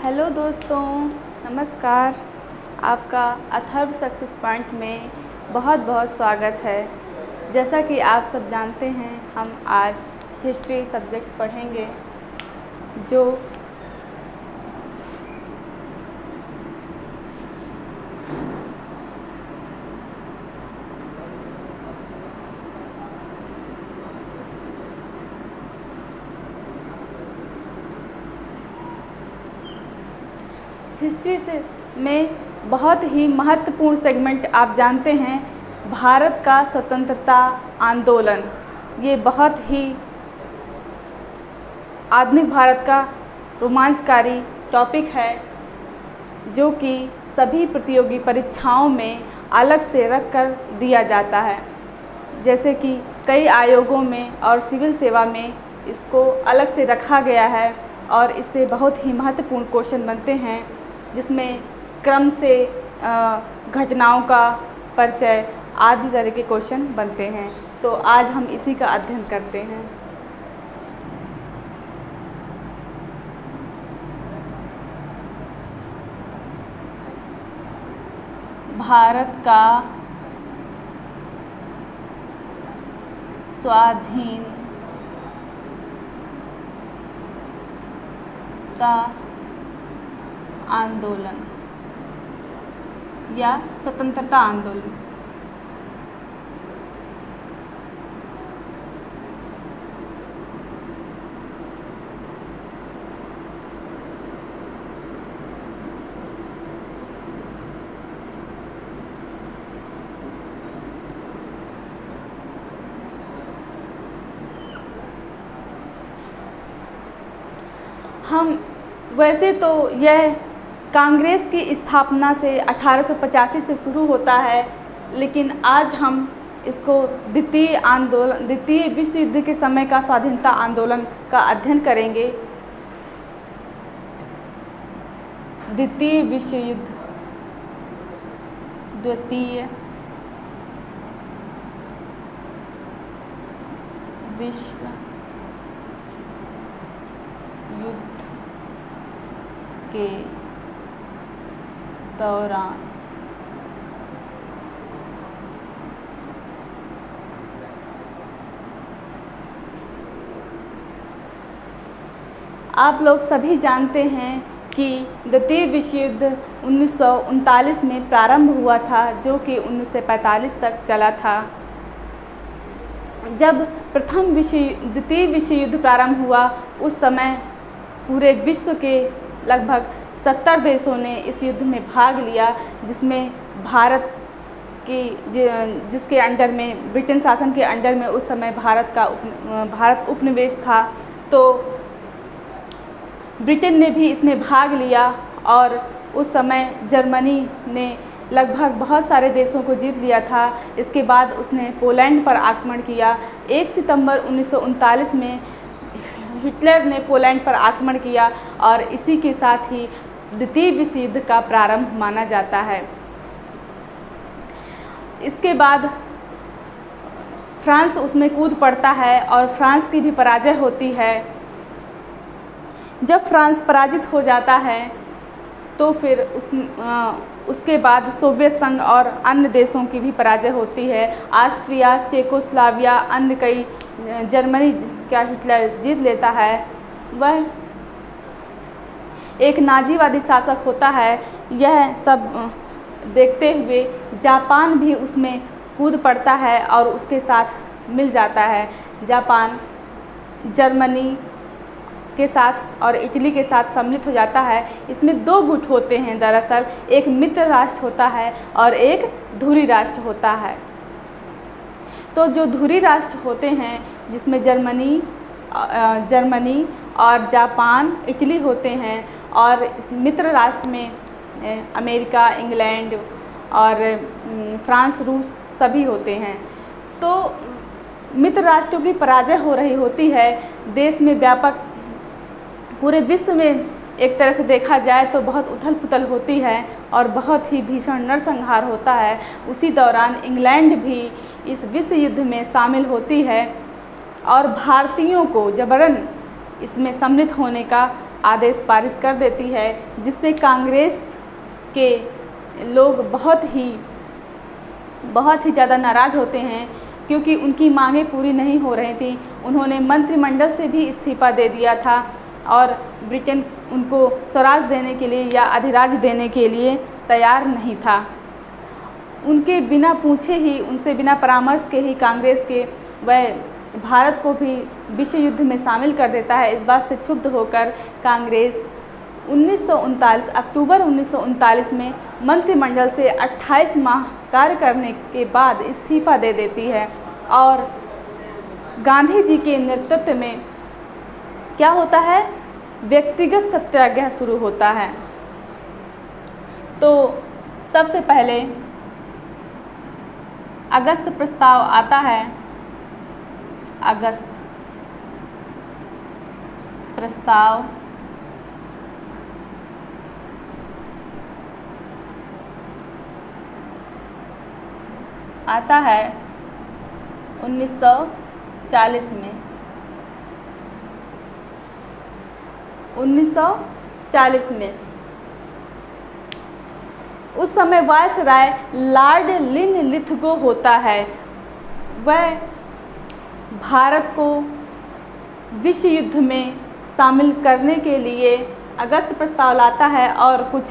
Hello दोस्तों, नमस्कार। आपका अथर्व सक्सेस पॉइंट में बहुत बहुत स्वागत है। जैसा कि आप सब जानते हैं, हम आज हिस्ट्री सब्जेक्ट पढ़ेंगे जो हिस्ट्री से में बहुत ही महत्वपूर्ण सेगमेंट आप जानते हैं, भारत का स्वतंत्रता आंदोलन। ये बहुत ही आधुनिक भारत का रोमांचकारी टॉपिक है जो कि सभी प्रतियोगी परीक्षाओं में अलग से रख कर दिया जाता है। जैसे कि कई आयोगों में और सिविल सेवा में इसको अलग से रखा गया है और इससे बहुत ही महत्वपूर्ण क्वेश्चन बनते हैं, जिसमें क्रम से घटनाओं का परिचय आदि तरह के क्वेश्चन बनते हैं। तो आज हम इसी का अध्ययन करते हैं। भारत का स्वाधीनता आंदोलन या स्वतंत्रता आंदोलन। वैसे तो यह कांग्रेस की स्थापना से 1885 से शुरू होता है, लेकिन आज हम इसको द्वितीय विश्व युद्ध के समय का स्वाधीनता आंदोलन का अध्ययन करेंगे। द्वितीय विश्व युद्ध के दौरान आप लोग सभी जानते हैं कि द्वितीय विश्व युद्ध 1939 में प्रारंभ हुआ था, जो कि 1945 तक चला था। जब द्वितीय विश्व युद्ध प्रारंभ हुआ, उस समय पूरे विश्व के लगभग 70 देशों ने इस युद्ध में भाग लिया, जिसमें जिसके अंडर में ब्रिटेन शासन के अंडर में उस समय भारत उपनिवेश था। तो ब्रिटेन ने भी इसमें भाग लिया और उस समय जर्मनी ने लगभग बहुत सारे देशों को जीत लिया था। इसके बाद उसने पोलैंड पर आक्रमण किया। 1 सितंबर 1939 में हिटलर ने पोलैंड पर आक्रमण किया और इसी के साथ ही द्वितीय विश्व युद्ध का प्रारंभ माना जाता है। इसके बाद फ्रांस उसमें कूद पड़ता है और फ्रांस की भी पराजय होती है। जब फ्रांस पराजित हो जाता है तो फिर उसके बाद सोवियत संघ और अन्य देशों की भी पराजय होती है। ऑस्ट्रिया, चेकोस्लोवाकिया, अन्य कई जर्मनी क्या हिटलर जीत लेता है। वह एक नाजीवादी शासक होता है। यह सब देखते हुए जापान भी उसमें कूद पड़ता है और उसके साथ मिल जाता है। जापान जर्मनी के साथ और इटली के साथ सम्मिलित हो जाता है। इसमें दो गुट होते हैं दरअसल, एक मित्र राष्ट्र होता है और एक धुरी राष्ट्र होता है। तो जो धुरी राष्ट्र होते हैं, जिसमें जर्मनी और जापान, इटली होते हैं, और इस मित्र राष्ट्र में अमेरिका, इंग्लैंड और फ्रांस, रूस सभी होते हैं। तो मित्र राष्ट्रों की पराजय हो रही होती है। देश में व्यापक पूरे विश्व में एक तरह से देखा जाए तो बहुत उथल पुथल होती है और बहुत ही भीषण नरसंहार होता है। उसी दौरान इंग्लैंड भी इस विश्व युद्ध में शामिल होती है और भारतीयों को जबरन इसमें सम्मिलित होने का आदेश पारित कर देती है, जिससे कांग्रेस के लोग बहुत ही ज़्यादा नाराज़ होते हैं, क्योंकि उनकी मांगें पूरी नहीं हो रही थी। उन्होंने मंत्रिमंडल से भी इस्तीफ़ा दे दिया था और ब्रिटेन उनको स्वराज देने के लिए या अधिराज देने के लिए तैयार नहीं था। उनके बिना पूछे ही, उनसे बिना परामर्श के ही कांग्रेस के वह भारत को भी विश्व युद्ध में शामिल कर देता है। इस बात से क्षुब्ध होकर कांग्रेस 1939 अक्टूबर 1939 में मंत्रिमंडल से 28 माह कार्य करने के बाद इस्तीफा दे देती है और गांधी जी के नेतृत्व में क्या होता है, व्यक्तिगत सत्याग्रह शुरू होता है। तो सबसे पहले अगस्त प्रस्ताव आता है। अगस्त प्रस्ताव आता है 1940 में। 1940 में उस समय वायसराय लॉर्ड लिनलिथगो होता है। वह भारत को विश्व युद्ध में शामिल करने के लिए अगस्त प्रस्ताव लाता है और कुछ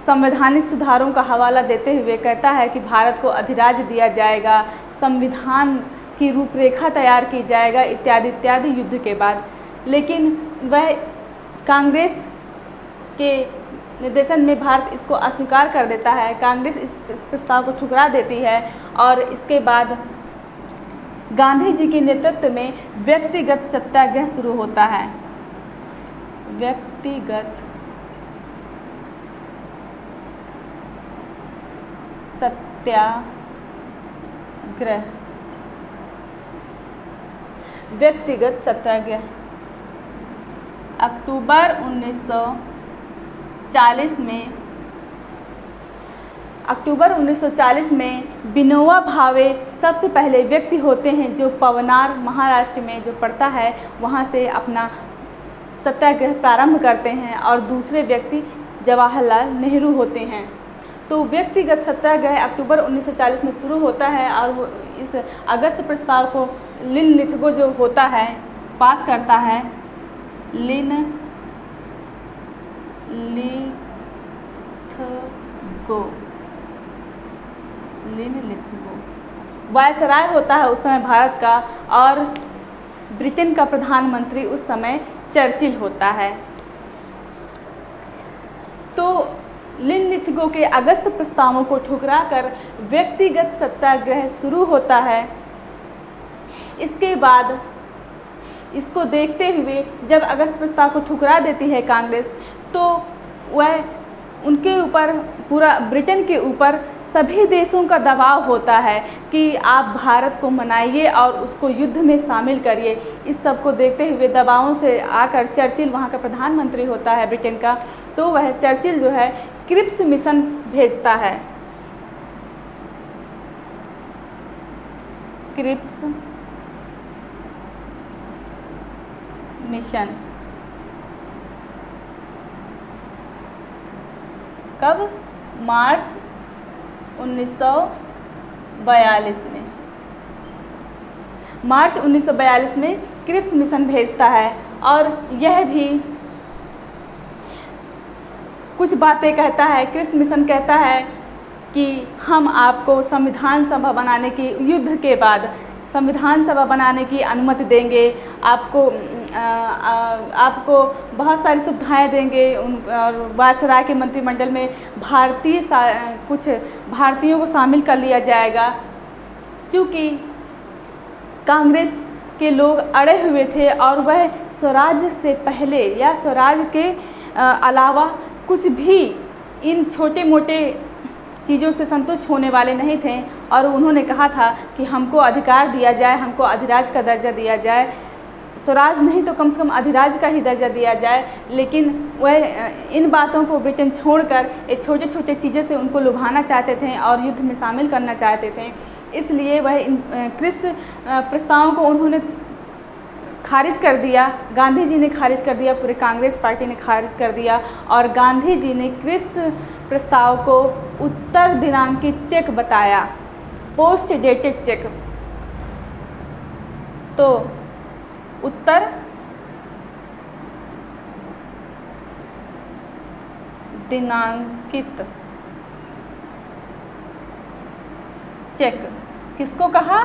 संवैधानिक सुधारों का हवाला देते हुए कहता है कि भारत को अधिराज दिया जाएगा, संविधान की रूपरेखा तैयार की जाएगा, इत्यादि इत्यादि युद्ध के बाद। लेकिन वह कांग्रेस के निर्देशन में भारत इसको अस्वीकार कर देता है। कांग्रेस इस प्रस्ताव को ठुकरा देती है और इसके बाद गांधी जी के नेतृत्व में व्यक्तिगत सत्याग्रह शुरू होता है। व्यक्तिगत सत्याग्रह। व्यक्तिगत सत्याग्रह अक्टूबर 1940 में विनोबा भावे सबसे पहले व्यक्ति होते हैं जो पवनार महाराष्ट्र में जो पड़ता है वहाँ से अपना सत्याग्रह प्रारंभ करते हैं और दूसरे व्यक्ति जवाहरलाल नेहरू होते हैं। तो व्यक्तिगत सत्याग्रह अक्टूबर 1940 में शुरू होता है और वो इस अगस्त प्रस्ताव को लिनलिथगो जो होता है पास करता है। लिनलिथगो वायसराय होता है उस समय भारत का और ब्रिटेन का प्रधानमंत्री उस समय चर्चिल होता है। तो लिनलिथगो के अगस्त प्रस्तावों को ठुकराकर व्यक्तिगत सत्याग्रह शुरू होता है। इसके बाद इसको देखते हुए जब अगस्त प्रस्ताव को ठुकरा देती है कांग्रेस, तो वह उनके ऊपर, पूरा ब्रिटेन के ऊपर सभी देशों का दबाव होता है कि आप भारत को मनाइए और उसको युद्ध में शामिल करिए। इस सब को देखते हुए दबावों से आकर चर्चिल वहाँ का प्रधानमंत्री होता है ब्रिटेन का, तो वह चर्चिल जो है क्रिप्स मिशन भेजता है। क्रिप्स मिशन कब? मार्च 1942 में। मार्च 1942 में क्रिप्स मिशन भेजता है और यह भी कुछ बातें कहता है। क्रिप्स मिशन कहता है कि हम आपको संविधान सभा बनाने की, युद्ध के बाद संविधान सभा बनाने की अनुमति देंगे, आपको बहुत सारी सुविधाएं देंगे। और वायसराय के मंत्रिमंडल में कुछ भारतीयों को शामिल कर लिया जाएगा। चूँकि कांग्रेस के लोग अड़े हुए थे और वह स्वराज से पहले या स्वराज के अलावा कुछ भी इन छोटे मोटे चीज़ों से संतुष्ट होने वाले नहीं थे और उन्होंने कहा था कि हमको अधिकार दिया जाए, हमको अधिराज का दर्जा दिया जाए, स्वराज नहीं तो कम से कम अधिराज का ही दर्जा दिया जाए। लेकिन वह इन बातों को ब्रिटेन छोड़कर ये छोटे छोटे चीज़ों से उनको लुभाना चाहते थे और युद्ध में शामिल करना चाहते थे। इसलिए वह इन क्रिप्स प्रस्तावों को उन्होंने खारिज कर दिया, गांधी जी ने खारिज कर दिया, पूरे कांग्रेस पार्टी ने खारिज कर दिया और गांधी जी ने क्रिप्स प्रस्ताव को उत्तर दिनांकित चेक बताया, पोस्ट डेटेड चेक। तो उत्तर दिनांकित चेक किसको कहा?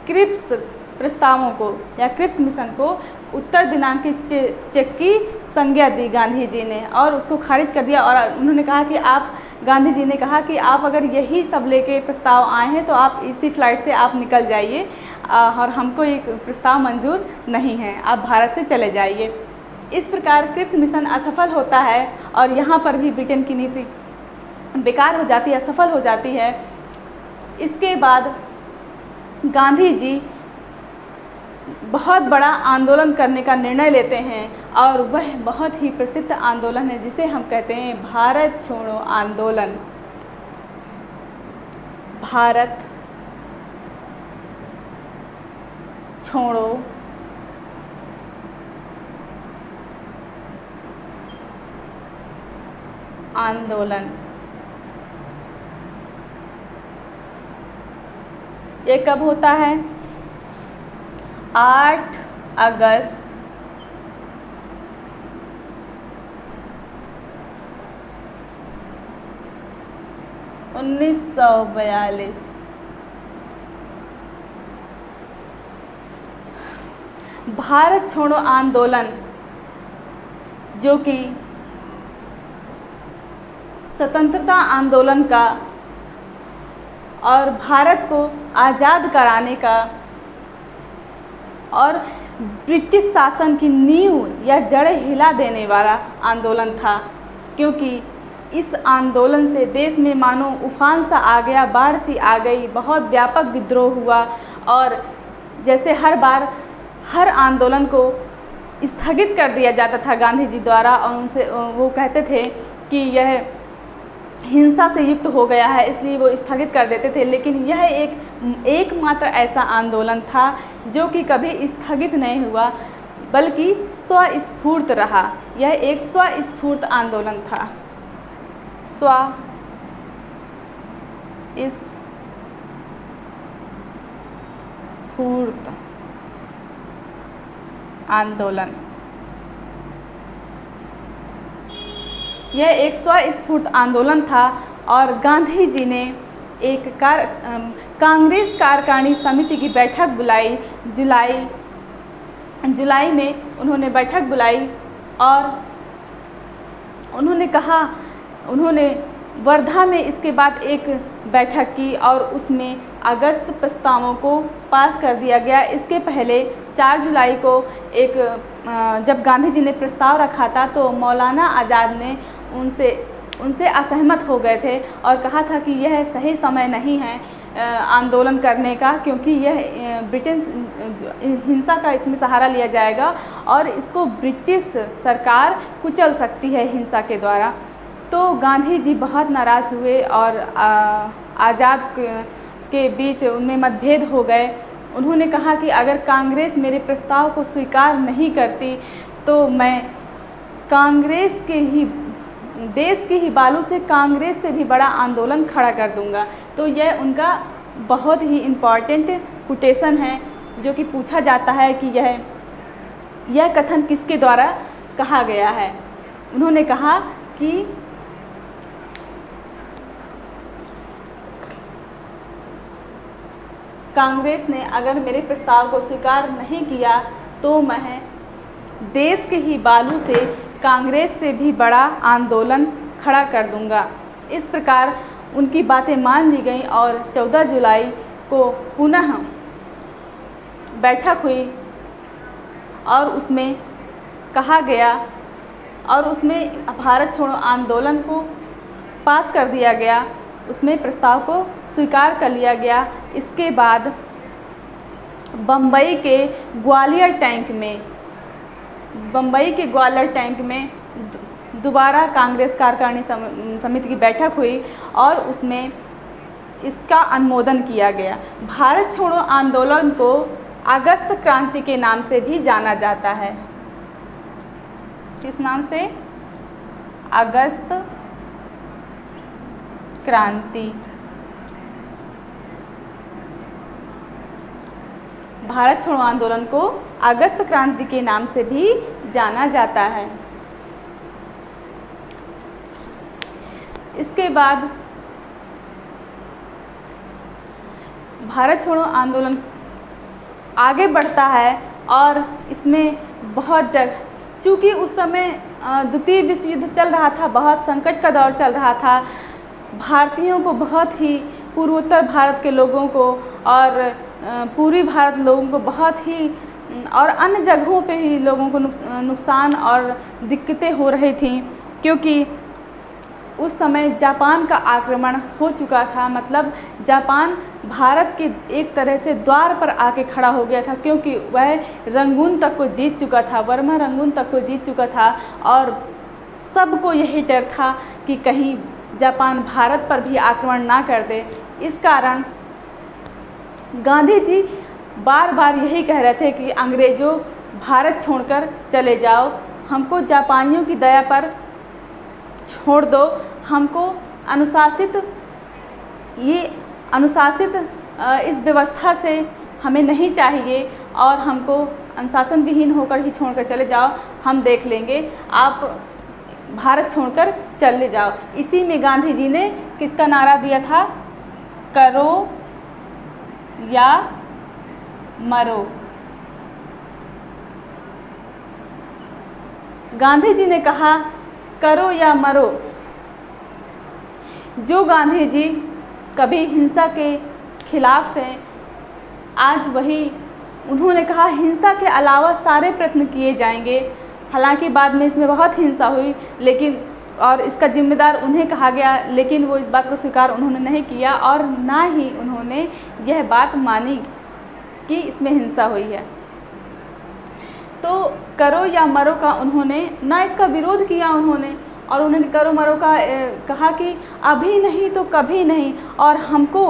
क्रिप्स प्रस्तावों को या क्रिप्स मिशन को उत्तर दिनांकित चेक की संज्ञा दी गांधी जी ने और उसको खारिज कर दिया। और उन्होंने कहा कि आप, गांधी जी ने कहा कि आप अगर यही सब लेके प्रस्ताव आए हैं तो आप इसी फ्लाइट से आप निकल जाइए और हमको एक प्रस्ताव मंजूर नहीं है, आप भारत से चले जाइए। इस प्रकार क्रिप्स मिशन असफल होता है और यहाँ पर भी ब्रिटेन की नीति बेकार हो जाती है, असफल हो जाती है। इसके बाद गांधी जी बहुत बड़ा आंदोलन करने का निर्णय लेते हैं और वह बहुत ही प्रसिद्ध आंदोलन है जिसे हम कहते हैं भारत छोड़ो आंदोलन। भारत छोड़ो आंदोलन। ये कब होता है? 8 अगस्त 1942। भारत छोड़ो आंदोलन जो कि स्वतंत्रता आंदोलन का और भारत को आज़ाद कराने का और ब्रिटिश शासन की नींव या जड़ें हिला देने वाला आंदोलन था, क्योंकि इस आंदोलन से देश में मानो उफान सा आ गया, बाढ़ सी आ गई, बहुत व्यापक विद्रोह हुआ। और जैसे हर बार हर आंदोलन को स्थगित कर दिया जाता था गांधी जी द्वारा और उनसे वो कहते थे कि यह हिंसा से युक्त हो गया है, इसलिए वो स्थगित कर देते थे। लेकिन यह एकमात्र ऐसा आंदोलन था जो कि कभी स्थगित नहीं हुआ बल्कि स्वस्फूर्त रहा। यह एक स्वस्फूर्त आंदोलन था, स्वस्फूर्त आंदोलन। यह एक स्वस्फूर्त आंदोलन था और गांधी जी ने एक कांग्रेस कार्यकारिणी समिति की बैठक बुलाई। जुलाई में उन्होंने बैठक बुलाई और उन्होंने वर्धा में इसके बाद एक बैठक की और उसमें अगस्त प्रस्तावों को पास कर दिया गया। इसके पहले 4 जुलाई को जब गांधी जी ने प्रस्ताव रखा था तो मौलाना आज़ाद ने उनसे असहमत हो गए थे और कहा था कि यह सही समय नहीं है आंदोलन करने का, क्योंकि यह ब्रिटेन हिंसा का इसमें सहारा लिया जाएगा और इसको ब्रिटिश सरकार कुचल सकती है हिंसा के द्वारा। तो गांधी जी बहुत नाराज़ हुए और आज़ाद के बीच उनमें मतभेद हो गए। उन्होंने कहा कि अगर कांग्रेस मेरे प्रस्ताव को स्वीकार नहीं करती तो मैं कांग्रेस के ही देश की ही बालू से कांग्रेस से भी बड़ा आंदोलन खड़ा कर दूंगा। तो यह उनका बहुत ही इम्पॉर्टेंट कोटेशन है जो कि पूछा जाता है कि यह कथन किसके द्वारा कहा गया है। उन्होंने कहा कि कांग्रेस ने अगर मेरे प्रस्ताव को स्वीकार नहीं किया तो मैं देश के ही बालू से कांग्रेस से भी बड़ा आंदोलन खड़ा कर दूंगा। इस प्रकार उनकी बातें मान ली गईं और 14 जुलाई को पुनः बैठक हुई और उसमें कहा गया और उसमें भारत छोड़ो आंदोलन को पास कर दिया गया, उसमें प्रस्ताव को स्वीकार कर लिया गया। इसके बाद बम्बई के ग्वालियर टैंक में दोबारा कांग्रेस कार्यकारिणी समिति की बैठक हुई और उसमें इसका अनुमोदन किया गया। भारत छोड़ो आंदोलन को अगस्त क्रांति के नाम से भी जाना जाता है। किस नाम से? अगस्त क्रांति। भारत छोड़ो आंदोलन को अगस्त क्रांति के नाम से भी जाना जाता है। इसके बाद भारत छोड़ो आंदोलन आगे बढ़ता है और इसमें बहुत जगह, चूँकि उस समय द्वितीय विश्व युद्ध चल रहा था, बहुत संकट का दौर चल रहा था, भारतीयों को बहुत ही, पूर्वोत्तर भारत के लोगों को और पूर्वी भारत लोगों को बहुत ही, और अन्य जगहों पे ही लोगों को नुकसान और दिक्कतें हो रही थी, क्योंकि उस समय जापान का आक्रमण हो चुका था। मतलब जापान भारत के एक तरह से द्वार पर आके खड़ा हो गया था, क्योंकि वह रंगून तक को जीत चुका था, बर्मा रंगून तक को जीत चुका था, और सबको यही डर था कि कहीं जापान भारत पर भी आक्रमण ना कर दे। इस कारण गांधी जी बार बार यही कह रहे थे कि अंग्रेज़ों, भारत छोड़कर चले जाओ, हमको जापानियों की दया पर छोड़ दो, हमको अनुशासित इस व्यवस्था से हमें नहीं चाहिए, और हमको अनुशासन विहीन होकर ही छोड़कर चले जाओ, हम देख लेंगे, आप भारत छोड़कर चले जाओ। इसी में गांधी जी ने किसका नारा दिया था? करो या मरो। गांधी जी ने कहा करो या मरो। जो गांधी जी कभी हिंसा के खिलाफ थे, आज वही उन्होंने कहा हिंसा के अलावा सारे प्रयत्न किए जाएंगे। हालांकि बाद में इसमें बहुत हिंसा हुई, लेकिन और इसका जिम्मेदार उन्हें कहा गया, लेकिन वो इस बात को स्वीकार उन्होंने नहीं किया, और ना ही उन्होंने यह बात मानी कि इसमें हिंसा हुई है। तो करो या मरो का उन्होंने ना इसका विरोध किया उन्होंने, और उन्होंने करो मरो का कहा कि अभी नहीं तो कभी नहीं, और हमको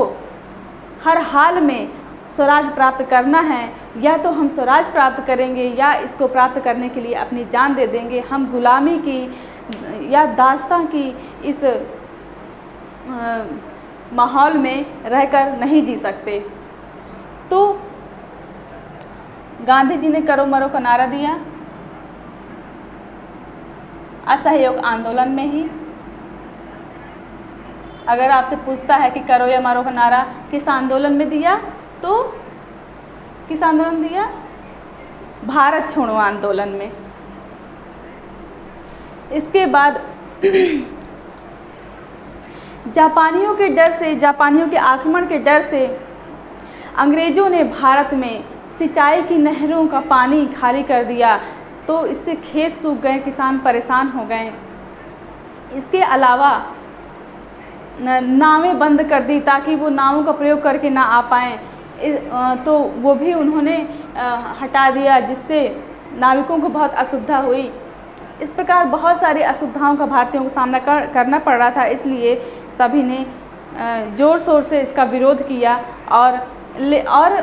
हर हाल में स्वराज प्राप्त करना है, या तो हम स्वराज प्राप्त करेंगे या इसको प्राप्त करने के लिए अपनी जान दे देंगे। हम गुलामी की या दास्तां की इस माहौल में रहकर नहीं जी सकते। तो गांधी जी ने करो मरो का नारा दिया असहयोग आंदोलन में ही। अगर आपसे पूछता है कि करो या मरो का नारा किस आंदोलन में दिया, तो किस आंदोलन दिया? भारत छोड़ो आंदोलन में। इसके बाद जापानियों के डर से, जापानियों के आक्रमण के डर से अंग्रेज़ों ने भारत में सिंचाई की नहरों का पानी खाली कर दिया, तो इससे खेत सूख गए, किसान परेशान हो गए। इसके अलावा नावें बंद कर दी ताकि वो नावों का प्रयोग करके ना आ पाएँ, तो वो भी उन्होंने हटा दिया, जिससे नाविकों को बहुत असुविधा हुई। इस प्रकार बहुत सारी असुविधाओं का भारतीयों को सामना करना पड़ रहा था, इसलिए सभी ने ज़ोर शोर से इसका विरोध किया, और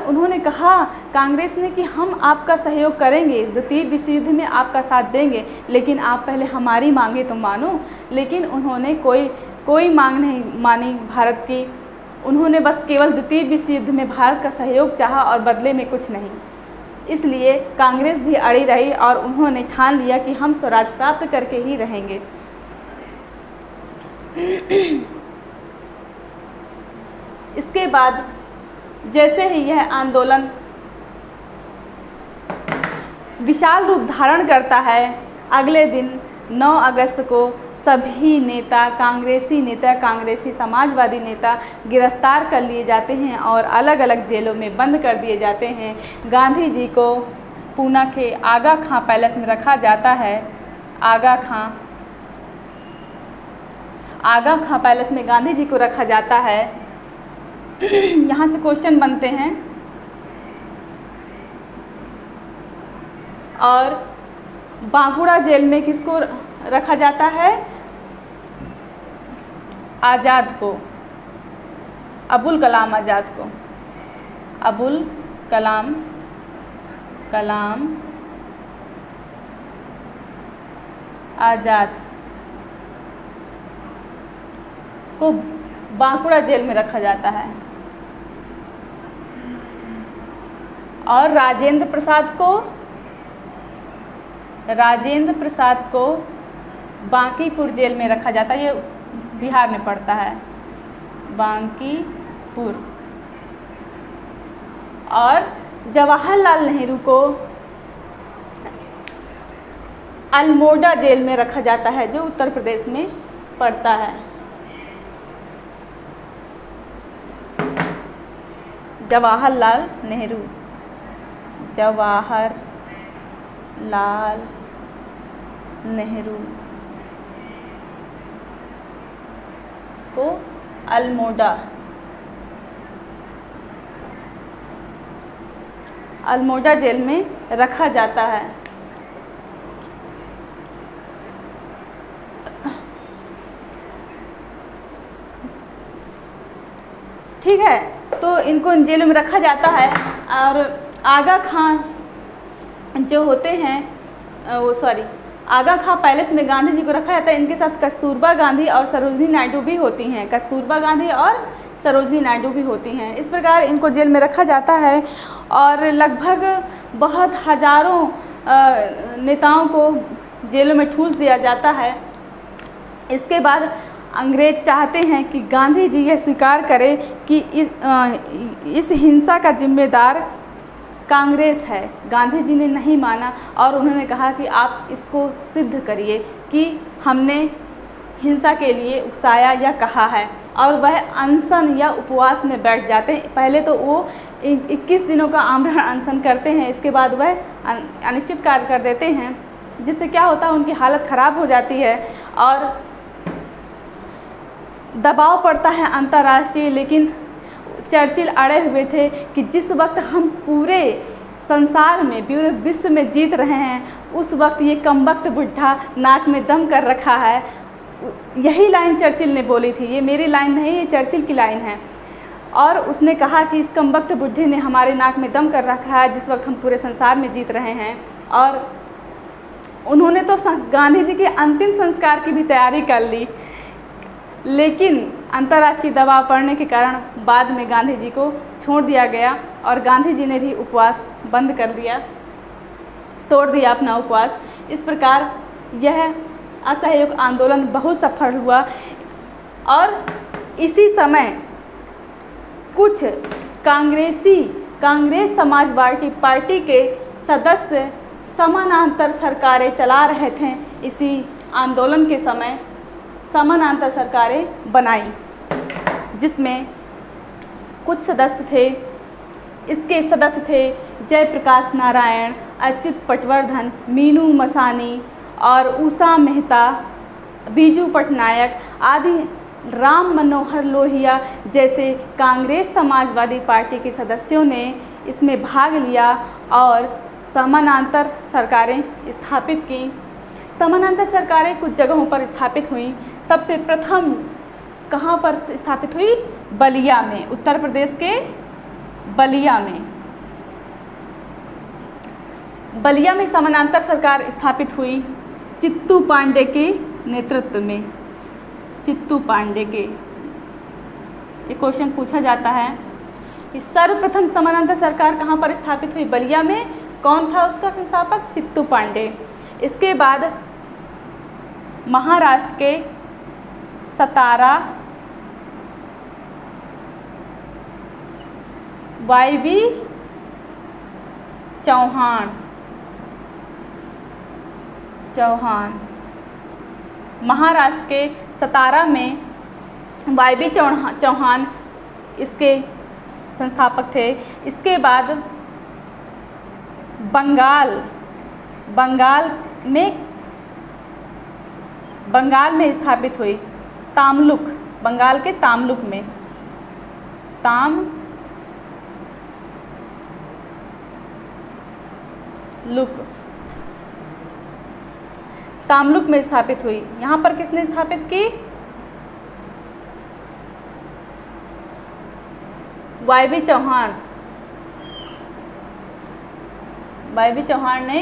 उन्होंने कहा कांग्रेस ने कि हम आपका सहयोग करेंगे, द्वितीय विश्व युद्ध में आपका साथ देंगे, लेकिन आप पहले हमारी मांगे तो मानो। लेकिन उन्होंने कोई मांग नहीं मानी भारत की। उन्होंने बस केवल द्वितीय विश्व युद्ध में भारत का सहयोग चाहा और बदले में कुछ नहीं। इसलिए कांग्रेस भी अड़ी रही और उन्होंने ठान लिया कि हम स्वराज प्राप्त करके ही रहेंगे। इसके बाद जैसे ही यह आंदोलन विशाल रूप धारण करता है, अगले दिन 9 अगस्त को सभी नेता, कांग्रेसी समाजवादी नेता गिरफ्तार कर लिए जाते हैं और अलग अलग जेलों में बंद कर दिए जाते हैं। गांधी जी को पूना के आगा खां पैलेस में रखा जाता है। आगा खां पैलेस में गांधी जी को रखा जाता है। यहाँ से क्वेश्चन बनते हैं, और बांकुड़ा जेल में किसको रखा जाता है? आज़ाद को, अबुल कलाम आज़ाद को। अबुल कलाम कलाम आज़ाद को बांकुड़ा जेल में रखा जाता है और राजेंद्र प्रसाद को बांकीपुर जेल में रखा जाता है। ये बिहार में पड़ता है, बांकीपुर। और जवाहरलाल नेहरू को अल्मोड़ा जेल में रखा जाता है, जो उत्तर प्रदेश में पड़ता है। जवाहरलाल नेहरू को अल्मोड़ा जेल में रखा जाता है। ठीक है, तो इनको जेल में रखा जाता है। और आगा खां जो होते हैं आगा खां पैलेस में गांधी जी को रखा जाता है। इनके साथ कस्तूरबा गांधी और सरोजनी नायडू भी होती हैं। कस्तूरबा गांधी और सरोजनी नायडू भी होती हैं। इस प्रकार इनको जेल में रखा जाता है और लगभग बहुत हजारों नेताओं को जेलों में ठूंस दिया जाता है। इसके बाद अंग्रेज चाहते हैं कि गांधी जी यह स्वीकार करें कि इस हिंसा का जिम्मेदार कांग्रेस है। गांधी जी ने नहीं माना और उन्होंने कहा कि आप इसको सिद्ध करिए कि हमने हिंसा के लिए उकसाया या कहा है। और वह अनशन या उपवास में बैठ जाते हैं। पहले तो वो 21 दिनों का आमरण अनशन करते हैं, इसके बाद वह अनिश्चितकाल कर देते हैं, जिससे क्या होता है उनकी हालत ख़राब हो जाती है और दबाव पड़ता है अंतर्राष्ट्रीय। लेकिन चर्चिल अड़े हुए थे कि जिस वक्त हम पूरे संसार में पूरे विश्व में जीत रहे हैं, उस वक्त ये कमबख्त बुढ़ा नाक में दम कर रखा है। यही लाइन चर्चिल ने बोली थी, ये मेरी लाइन नहीं, ये चर्चिल की लाइन है। और उसने कहा कि इस कमबख्त बुढ़े ने हमारे नाक में दम कर रखा है जिस वक्त हम पूरे संसार में जीत रहे हैं। और उन्होंने तो गांधी जी के अंतिम संस्कार की भी तैयारी कर ली, लेकिन अंतर्राष्ट्रीय दबाव पड़ने के कारण बाद में गांधी जी को छोड़ दिया गया और गांधी जी ने भी उपवास बंद कर दिया, तोड़ दिया अपना उपवास। इस प्रकार यह असहयोग आंदोलन बहुत सफल हुआ। और इसी समय कुछ कांग्रेस समाजवादी पार्टी के सदस्य समानांतर सरकारें चला रहे थे। इसी आंदोलन के समय समानांतर सरकारें बनाई, जिसमें कुछ सदस्य थे। इसके सदस्य थे जयप्रकाश नारायण, अच्युत पटवर्धन, मीनू मसानी और उषा मेहता, बीजू पटनायक आदि। राम मनोहर लोहिया जैसे कांग्रेस समाजवादी पार्टी के सदस्यों ने इसमें भाग लिया और समानांतर सरकारें स्थापित की। समानांतर सरकारें कुछ जगहों पर स्थापित हुई। सबसे प्रथम कहाँ पर स्थापित हुई? बलिया में, उत्तर प्रदेश के बलिया में। बलिया में समानांतर सरकार स्थापित हुई चित्तू पांडे के नेतृत्व में। चित्तू पांडे के, ये क्वेश्चन पूछा जाता है कि सर्वप्रथम समानांतर सरकार कहाँ पर स्थापित हुई? बलिया में। कौन था उसका संस्थापक? चित्तू पांडे। इसके बाद महाराष्ट्र के सतारा वाईवी चौहान, महाराष्ट्र के सतारा में वाईवी चौहान इसके संस्थापक थे। इसके बाद बंगाल में स्थापित हुई तामलुक, बंगाल के तामलुक में। तामलुक में स्थापित हुई। यहाँ पर किसने स्थापित की? वाईवी चौहान। वायवी चौहान ने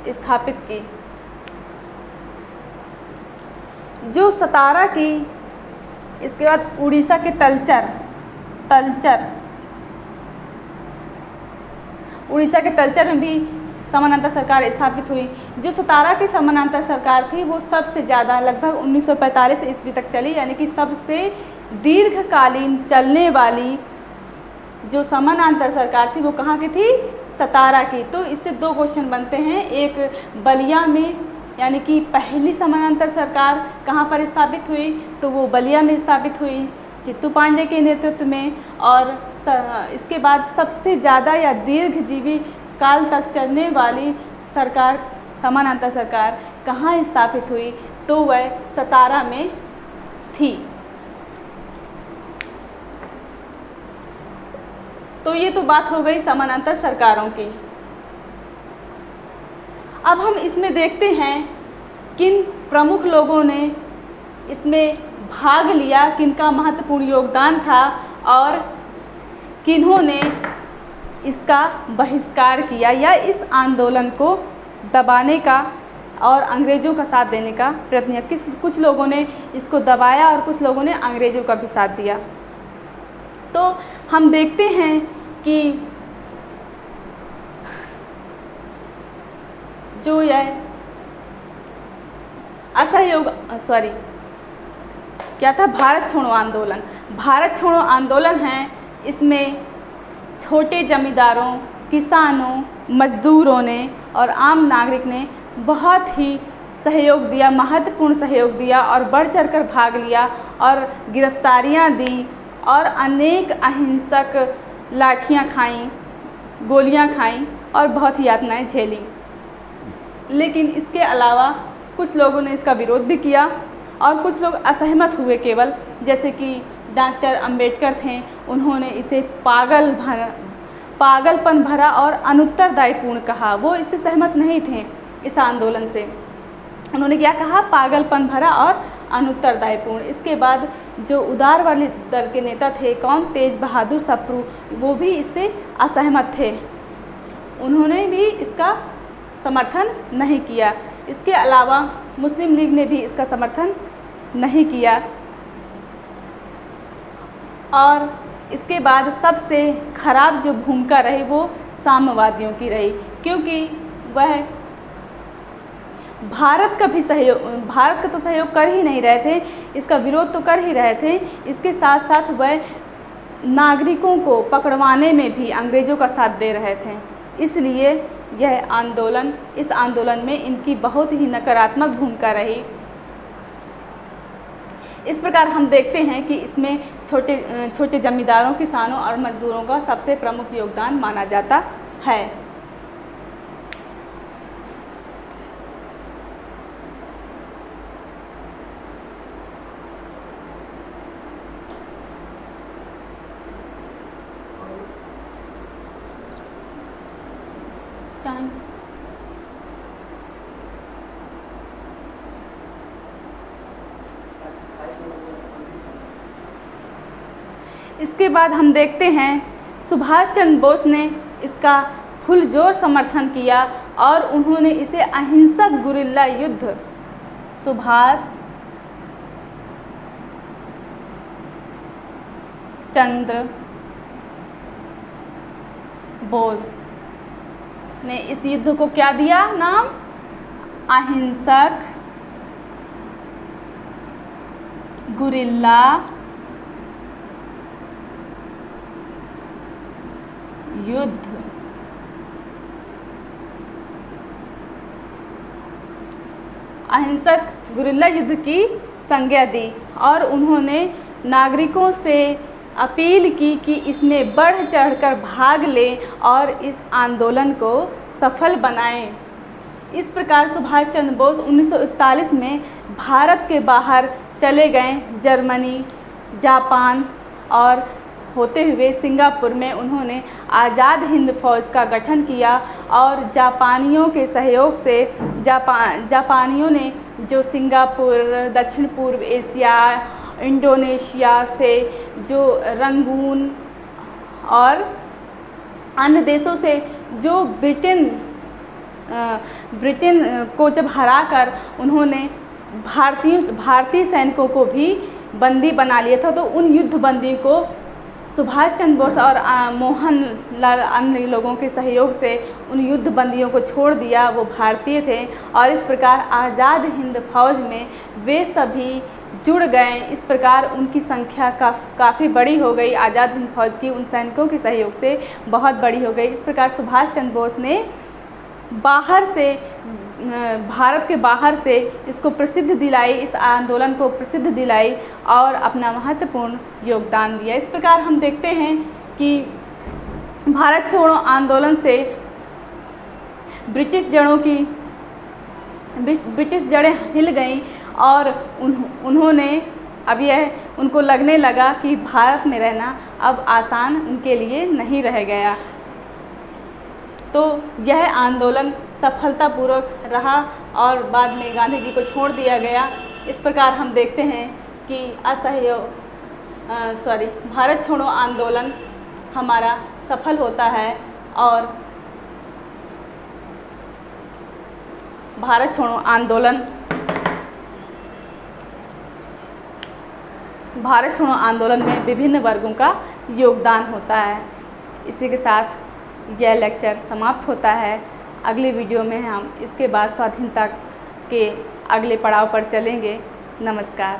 स्थापित की। जो सतारा की, इसके बाद उड़ीसा के उड़ीसा के तलचर में भी समानांतर सरकार स्थापित हुई। जो सतारा की समानांतर सरकार थी वो सबसे ज़्यादा लगभग 1945 ईस्वी तक चली, यानी कि सबसे दीर्घकालीन चलने वाली जो समानांतर सरकार थी वो कहाँ की थी? सतारा की। तो इससे दो क्वेश्चन बनते हैं, एक बलिया में, यानी कि पहली समानांतर सरकार कहाँ पर स्थापित हुई? तो वो बलिया में स्थापित हुई चित्तू पांडे के नेतृत्व में। और इसके बाद सबसे ज़्यादा या दीर्घजीवी काल तक चलने वाली सरकार, समानांतर सरकार कहाँ स्थापित हुई? तो वह सतारा में थी। तो ये तो बात हो गई समानांतर सरकारों की। अब हम इसमें देखते हैं किन प्रमुख लोगों ने इसमें भाग लिया, किनका महत्वपूर्ण योगदान था और किन्होंने इसका बहिष्कार किया या इस आंदोलन को दबाने का और अंग्रेज़ों का साथ देने का प्रयत्न किया। कुछ लोगों ने इसको दबाया और कुछ लोगों ने अंग्रेज़ों का भी साथ दिया। तो हम देखते हैं कि जो यह क्या था? भारत छोड़ो आंदोलन। भारत छोड़ो आंदोलन है, इसमें छोटे जमींदारों, किसानों, मजदूरों ने और आम नागरिक ने बहुत ही सहयोग दिया, महत्वपूर्ण सहयोग दिया और बढ़ चढ़कर भाग लिया और गिरफ्तारियां दी और अनेक अहिंसक लाठियां खाईं, गोलियां खाईं और बहुत ही यातनाएं झेलीं। लेकिन इसके अलावा कुछ लोगों ने इसका विरोध भी किया और कुछ लोग असहमत हुए केवल, जैसे कि डॉक्टर अंबेडकर थे, उन्होंने इसे पागलपन भरा और अनुत्तरदायीपूर्ण कहा। वो इससे सहमत नहीं थे इस आंदोलन से। उन्होंने क्या कहा? पागलपन भरा और अनुत्तरदायीपूर्ण। इसके बाद जो उदारवादी दल के नेता थे, कौन? तेज बहादुर सप्रू, वो भी इससे असहमत थे, उन्होंने भी इसका समर्थन नहीं किया। इसके अलावा मुस्लिम लीग ने भी इसका समर्थन नहीं किया। और इसके बाद सबसे खराब जो भूमिका रही वो साम्यवादियों की रही, क्योंकि वह भारत का तो सहयोग कर ही नहीं रहे थे, इसका विरोध तो कर ही रहे थे, इसके साथ साथ वह नागरिकों को पकड़वाने में भी अंग्रेज़ों का साथ दे रहे थे। इसलिए इस आंदोलन में इनकी बहुत ही नकारात्मक भूमिका रही। इस प्रकार हम देखते हैं कि इसमें छोटे जमींदारों, किसानों और मजदूरों का सबसे प्रमुख योगदान माना जाता है। इसके बाद हम देखते हैं सुभाष चंद्र बोस ने इसका पुरजोर समर्थन किया और उन्होंने इसे अहिंसक गुरिल्ला युद्ध, सुभाष चंद्र बोस ने इस युद्ध को क्या दिया नाम? अहिंसक गुरिल्ला युद्ध। अहिंसक गुरिल्ला युद्ध की संज्ञा दी और उन्होंने नागरिकों से अपील की कि इसमें बढ़ चढ़कर भाग लें और इस आंदोलन को सफल बनाएं। इस प्रकार सुभाष चंद्र बोस 1941 में भारत के बाहर चले गए, जर्मनी, जापान और होते हुए सिंगापुर में उन्होंने आज़ाद हिंद फौज का गठन किया और जापानियों के सहयोग से जापानियों ने जो सिंगापुर, दक्षिण पूर्व एशिया, इंडोनेशिया से जो रंगून और अन्य देशों से जो ब्रिटेन को जब हराकर उन्होंने भारतीय सैनिकों को भी बंदी बना लिया था, तो उन युद्ध बंदी को सुभाष चंद्र बोस और मोहनलाल अन्य लोगों के सहयोग से उन युद्ध बंदियों को छोड़ दिया। वो भारतीय थे और इस प्रकार आज़ाद हिंद फौज में वे सभी जुड़ गए। इस प्रकार उनकी संख्या काफ़ी बड़ी हो गई। आज़ाद हिंद फौज की उन सैनिकों के सहयोग से बहुत बड़ी हो गई। इस प्रकार सुभाष चंद्र बोस ने भारत के बाहर से इसको प्रसिद्ध दिलाई, इस आंदोलन को प्रसिद्ध दिलाई और अपना महत्वपूर्ण योगदान दिया। इस प्रकार हम देखते हैं कि भारत छोड़ो आंदोलन से ब्रिटिश जड़ें हिल गईं और उन्होंने अब उनको लगने लगा कि भारत में रहना अब आसान उनके लिए नहीं रह गया। तो यह आंदोलन सफलतापूर्वक रहा और बाद में गांधी जी को छोड़ दिया गया। इस प्रकार हम देखते हैं कि भारत छोड़ो आंदोलन हमारा सफल होता है और भारत छोड़ो आंदोलन में विभिन्न वर्गों का योगदान होता है। इसी के साथ यह लेक्चर समाप्त होता है। अगले वीडियो में हम इसके बाद स्वाधीनता के अगले पड़ाव पर चलेंगे। नमस्कार।